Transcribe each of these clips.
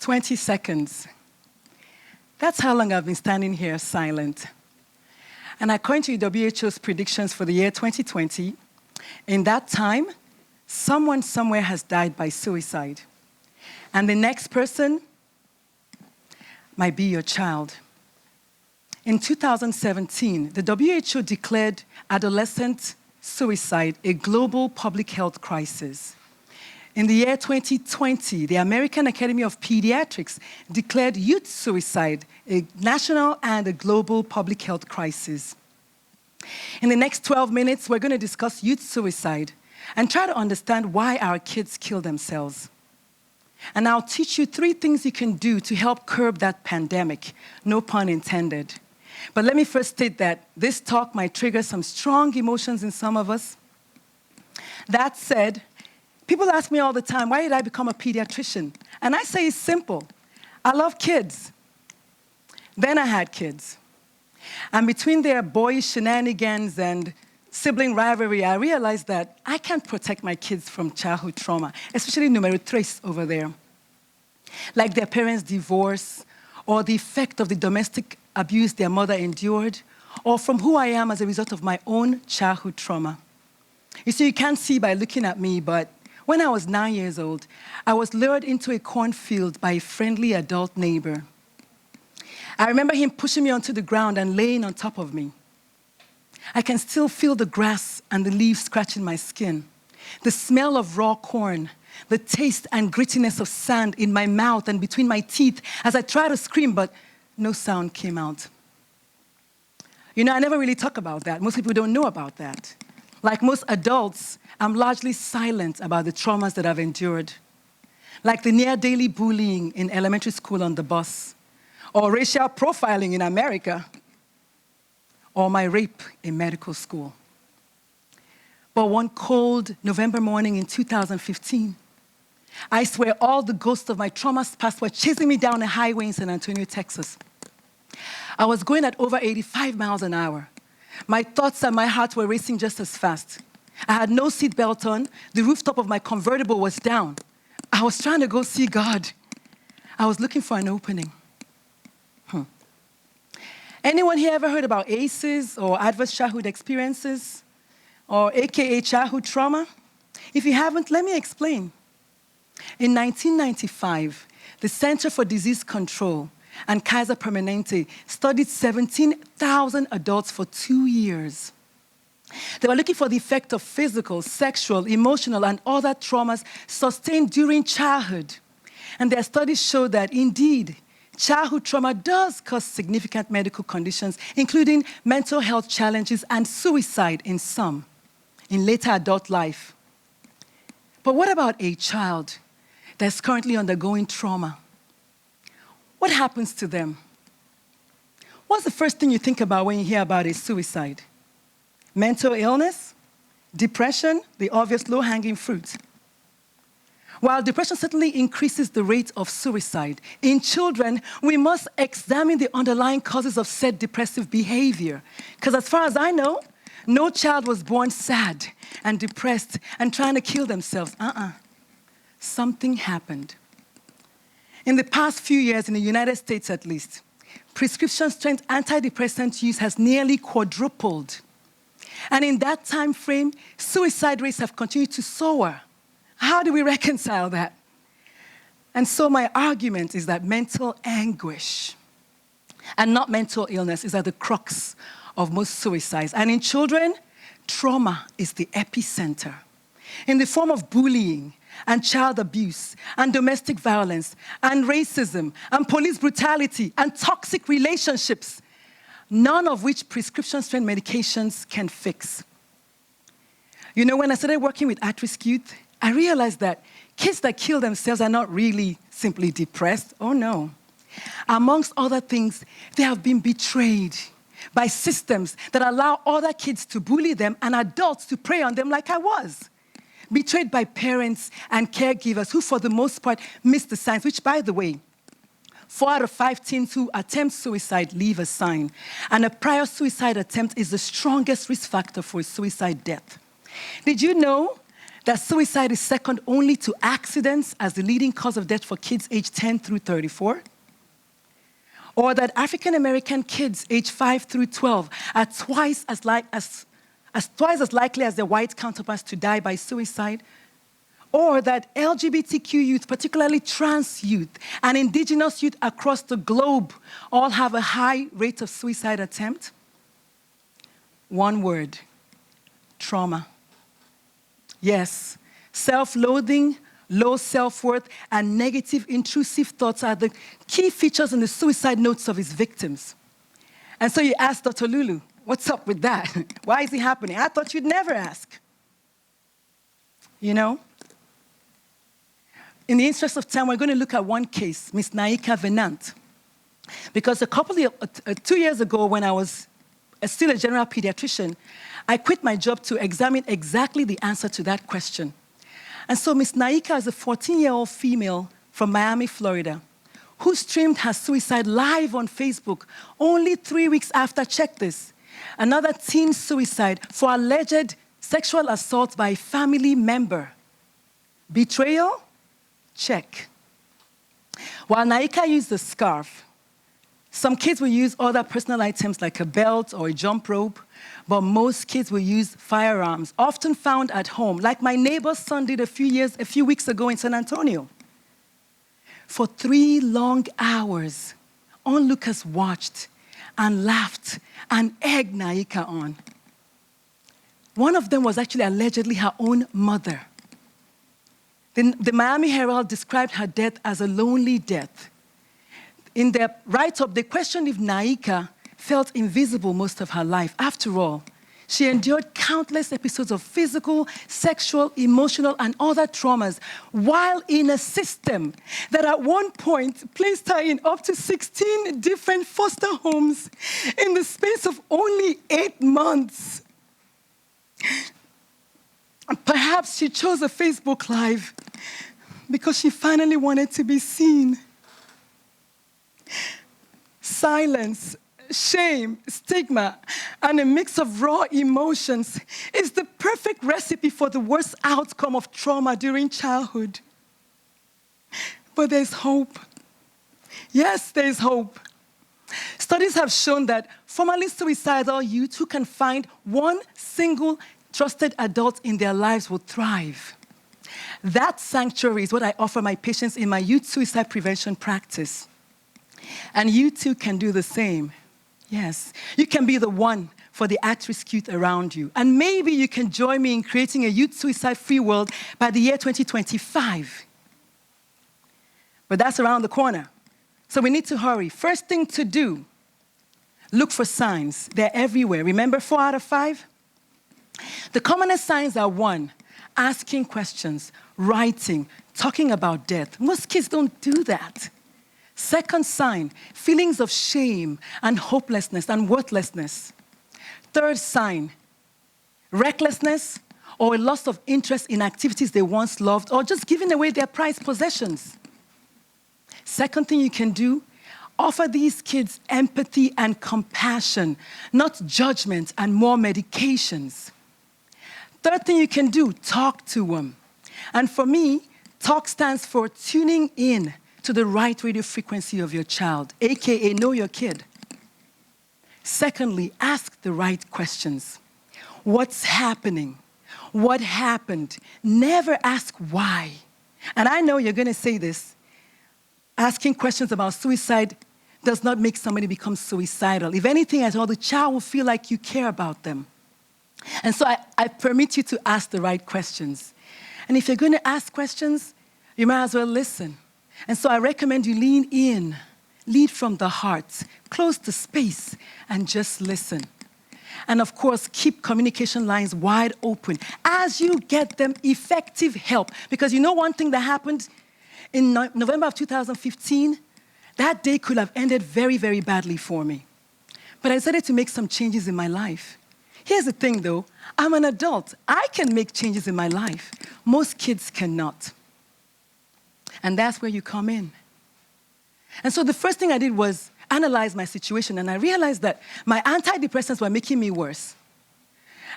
20 seconds. That's how long I've been standing here silent. And according to WHO's predictions for the year 2020, in that time, someone somewhere has died by suicide. And the next person might be your child. In 2017, the WHO declared adolescent suicide a global public health crisis. In the year 2020, the American Academy of Pediatrics declared youth suicide a national and a global public health crisis. In the next 12 minutes, we're going to discuss youth suicide and try to understand why our kids kill themselves. And I'll teach you 3 things you can do to help curb that pandemic, no pun intended. But let me first state that this talk might trigger some strong emotions in some of us. That said, people ask me all the time, why did I become a pediatrician? And I say it's simple. I love kids. Then I had kids. And between their boyish shenanigans and sibling rivalry, I realized that I can't protect my kids from childhood trauma, especially numero tres over there. Like their parents' divorce, or the effect of the domestic abuse their mother endured, or from who I am as a result of my own childhood trauma. You see, you can't see by looking at me, but when I was 9 years old, I was lured into a cornfield by a friendly adult neighbor. I remember him pushing me onto the ground and laying on top of me. I can still feel the grass and the leaves scratching my skin, the smell of raw corn, the taste and grittiness of sand in my mouth and between my teeth as I tried to scream, but no sound came out. You know, I never really talk about that. Most people don't know about that. Like most adults, I'm largely silent about the traumas that I've endured. Like the near-daily bullying in elementary school on the bus, or racial profiling in America, or my rape in medical school. But one cold November morning in 2015, I swear all the ghosts of my trauma's past were chasing me down a highway in San Antonio, Texas. I was going at over 85 miles an hour. My thoughts and my heart were racing just as fast. I had no seatbelt on. The rooftop of my convertible was down. I was trying to go see God. I was looking for an opening. Anyone here ever heard about ACEs or adverse childhood experiences, or AKA childhood trauma? If you haven't, let me explain. In 1995, the Center for Disease Control and Kaiser Permanente studied 17,000 adults for 2 years. They were looking for the effect of physical, sexual, emotional, and other traumas sustained during childhood. And their studies showed that, indeed, childhood trauma does cause significant medical conditions, including mental health challenges and suicide in some, in later adult life. But what about a child that's currently undergoing trauma? What happens to them? What's the first thing you think about when you hear about a suicide? Mental illness? Depression? The obvious low-hanging fruit. While depression certainly increases the rate of suicide, in children, we must examine the underlying causes of said depressive behavior. Because as far as I know, no child was born sad and depressed and trying to kill themselves. Something happened. In the past few years, in the United States at least, prescription-strength antidepressant use has nearly quadrupled. And in that time frame, suicide rates have continued to soar. How do we reconcile that? And so my argument is that mental anguish and not mental illness is at the crux of most suicides. And in children, trauma is the epicenter. In the form of bullying and child abuse and domestic violence and racism and police brutality and toxic relationships, none of which prescription-strength medications can fix. You know, when I started working with at-risk youth, I realized that kids that kill themselves are not really simply depressed. Oh, no. Amongst other things, they have been betrayed by systems that allow other kids to bully them and adults to prey on them like I was. Betrayed by parents and caregivers who, for the most part, miss the signs, which, by the way, 4 out of 5 teens who attempt suicide leave a sign. And a prior suicide attempt is the strongest risk factor for a suicide death. Did you know that suicide is second only to accidents as the leading cause of death for kids aged 10 through 34, or that African American kids aged 5 through 12 are twice as likely as their white counterparts to die by suicide, or that LGBTQ youth, particularly trans youth and indigenous youth across the globe, all have a high rate of suicide attempt? One word: trauma. Yes, self-loathing, low self-worth, and negative intrusive thoughts are the key features in the suicide notes of his victims. And so you ask Dr. Lulu, what's up with that? Why is it happening? I thought you'd never ask. You know? In the interest of time, we're going to look at one case, Miss Naika Venant. Because 2 years ago, when I was still a general pediatrician, I quit my job to examine exactly the answer to that question. And so Miss Naika is a 14-year-old female from Miami, Florida, who streamed her suicide live on Facebook only 3 weeks after, check this, another teen suicide for alleged sexual assault by a family member. Betrayal? Check. While Naika used a scarf, some kids will use other personal items like a belt or a jump rope, but most kids will use firearms, often found at home, like my neighbor's son did a few weeks ago in San Antonio. For 3 long hours, onlookers watched and laughed and egged Naika on. One of them was actually allegedly her own mother. The Miami Herald described her death as a lonely death. In their write-up, they questioned if Naika felt invisible most of her life. After all, she endured countless episodes of physical, sexual, emotional, and other traumas while in a system that at one point placed her in up to 16 different foster homes in the space of only 8 months. Perhaps she chose a Facebook Live because she finally wanted to be seen. Silence, shame, stigma, and a mix of raw emotions is the perfect recipe for the worst outcome of trauma during childhood. But there's hope. Yes, there's hope. Studies have shown that formerly suicidal youth who can find one single trusted adult in their lives will thrive. That sanctuary is what I offer my patients in my youth suicide prevention practice. And you too can do the same. Yes, you can be the one for the at-risk youth around you. And maybe you can join me in creating a youth suicide-free world by the year 2025. But that's around the corner. So we need to hurry. First thing to do, look for signs. They're everywhere. Remember 4 out of 5? The commonest signs are 1, asking questions, writing, talking about death. Most kids don't do that. Second sign, feelings of shame and hopelessness and worthlessness. Third sign, recklessness or a loss of interest in activities they once loved or just giving away their prized possessions. Second thing you can do, offer these kids empathy and compassion, not judgment and more medications. Third thing you can do, talk to them. And for me, talk stands for tuning in to the right radio frequency of your child, AKA know your kid. Secondly, ask the right questions. What's happening? What happened? Never ask why. And I know you're going to say this. Asking questions about suicide does not make somebody become suicidal. If anything at all, the child will feel like you care about them. And so I permit you to ask the right questions. And if you're going to ask questions, you might as well listen. And so I recommend you lean in, lead from the heart, close the space, and just listen. And of course, keep communication lines wide open as you get them effective help. Because you know one thing that happened in November of 2015? That day could have ended very, very badly for me. But I decided to make some changes in my life. Here's the thing, though. I'm an adult. I can make changes in my life. Most kids cannot. And that's where you come in. And so the first thing I did was analyze my situation, and I realized that my antidepressants were making me worse.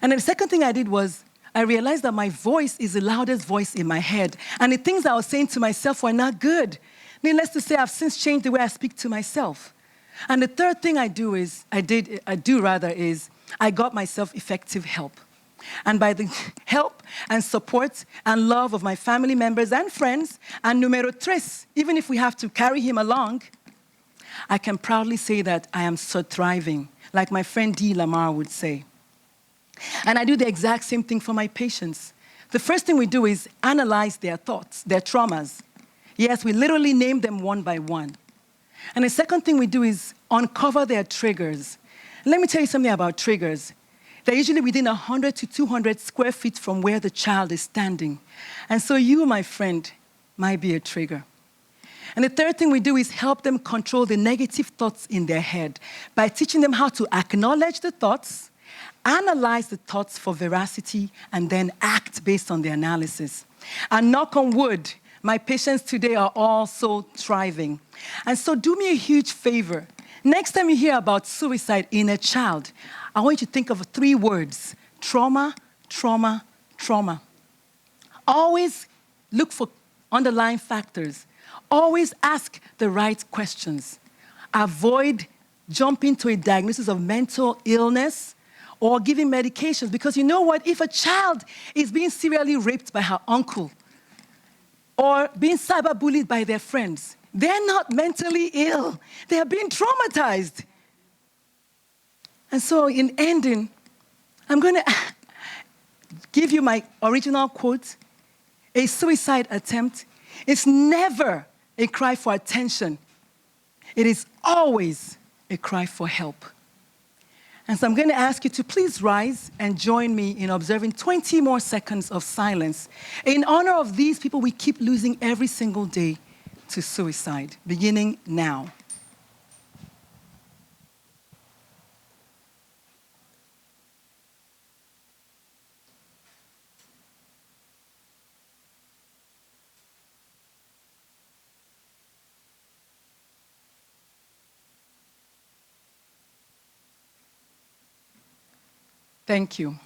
And then the second thing I did was I realized that my voice is the loudest voice in my head, and the things I was saying to myself were not good. Needless to say, I've since changed the way I speak to myself. And the third thing I got myself effective help. And by the help and support and love of my family members and friends, and numero tres, even if we have to carry him along, I can proudly say that I am so thriving, like my friend D. Lamar would say. And I do the exact same thing for my patients. The first thing we do is analyze their thoughts, their traumas. Yes, we literally name them one by one. And the second thing we do is uncover their triggers. And let me tell you something about triggers. They're usually within 100 to 200 square feet from where the child is standing. And so you, my friend, might be a trigger. And the third thing we do is help them control the negative thoughts in their head by teaching them how to acknowledge the thoughts, analyze the thoughts for veracity, and then act based on the analysis. And knock on wood, my patients today are all so thriving. And so do me a huge favor. Next time you hear about suicide in a child, I want you to think of 3 words: trauma, trauma, trauma. Always look for underlying factors. Always ask the right questions. Avoid jumping to a diagnosis of mental illness or giving medications, because you know what? If a child is being serially raped by her uncle or being cyberbullied by their friends, they're not mentally ill. They are being traumatized. And so in ending, I'm going to give you my original quote. A suicide attempt is never a cry for attention. It is always a cry for help. And so I'm going to ask you to please rise and join me in observing 20 more seconds of silence in honor of these people we keep losing every single day to suicide, beginning now. Thank you.